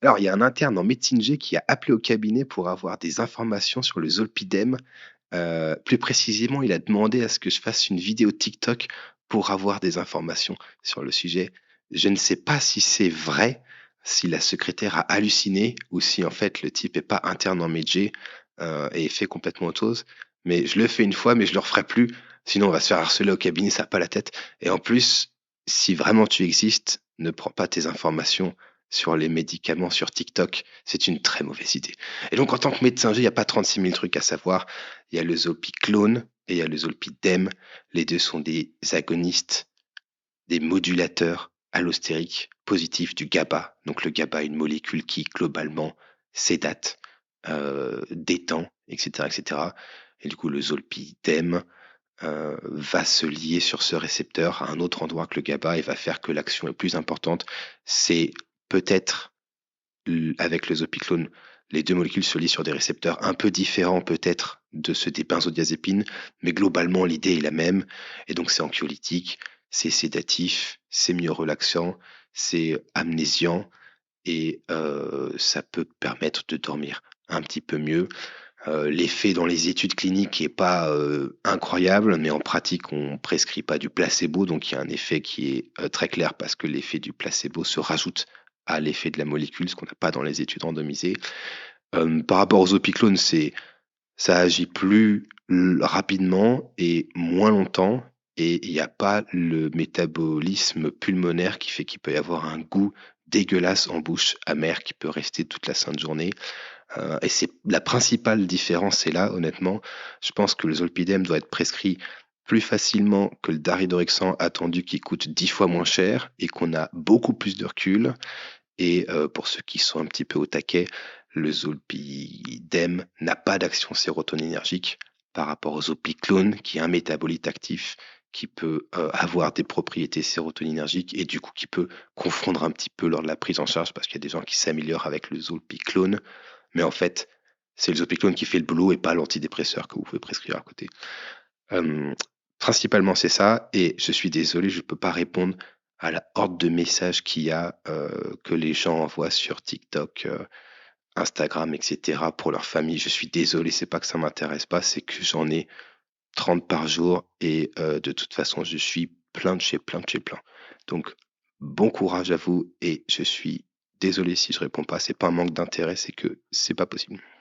Alors, il y a un interne en médecine G qui a appelé au cabinet pour avoir des informations sur le zolpidem. Plus précisément, il a demandé à ce que je fasse une vidéo TikTok pour avoir des informations sur le sujet. Je ne sais pas si c'est vrai, si la secrétaire a halluciné ou si en fait le type est pas interne en médecine et fait complètement autre chose. Mais je le fais une fois, mais je le referai plus. Sinon, on va se faire harceler au cabinet, ça a pas la tête. Et en plus, si vraiment tu existes, ne prends pas tes informations sur les médicaments sur TikTok. C'est une très mauvaise idée. Et donc, en tant que médecin G, il n'y a pas 36 000 trucs à savoir. Il y a le zolpiclone et il y a le zolpidem. Les deux sont des agonistes, des modulateurs allostériques positifs du GABA. Donc le GABA est une molécule qui globalement sédate, détend, etc., etc. Et cetera. Et du coup, le zolpidem va se lier sur ce récepteur à un autre endroit que le GABA et va faire que l'action est plus importante. C'est peut-être avec le zopiclone, les deux molécules se lient sur des récepteurs un peu différents peut-être de ceux des benzodiazépines, mais globalement l'idée est la même. Et donc c'est anxiolytique, c'est sédatif, c'est mieux relaxant, c'est amnésiant et ça peut permettre de dormir un petit peu mieux. L'effet dans les études cliniques est pas incroyable, mais en pratique on prescrit pas du placebo, donc il y a un effet qui est très clair parce que l'effet du placebo se rajoute à l'effet de la molécule, ce qu'on n'a pas dans les études randomisées. Par rapport aux opiclones, ça agit plus rapidement et moins longtemps, et il n'y a pas le métabolisme pulmonaire qui fait qu'il peut y avoir un goût dégueulasse en bouche, amer, qui peut rester toute la sainte journée. Et c'est la principale différence, c'est là, honnêtement. Je pense que le zolpidem doit être prescrit plus facilement que le daridorexant attendu qui coûte 10 fois moins cher et qu'on a beaucoup plus de recul. Et pour ceux qui sont un petit peu au taquet, le zolpidem n'a pas d'action sérotoninergique par rapport au zopiclone, qui est un métabolite actif qui peut avoir des propriétés sérotoninergiques et du coup qui peut confondre un petit peu lors de la prise en charge parce qu'il y a des gens qui s'améliorent avec le zolpiclone, mais en fait, c'est le zopiclone qui fait le boulot et pas l'antidépresseur que vous pouvez prescrire à côté. Euh, Principalement, c'est ça. Et je suis désolé, je ne peux pas répondre à la horde de messages qu'il y a, que les gens envoient sur TikTok, Instagram, etc. pour leur famille. Je suis désolé, c'est pas que ça m'intéresse pas, c'est que j'en ai 30 par jour et de toute façon, je suis plein de chez plein de chez plein. Donc, bon courage à vous et je suis désolé si je réponds pas. C'est pas un manque d'intérêt, c'est que c'est pas possible.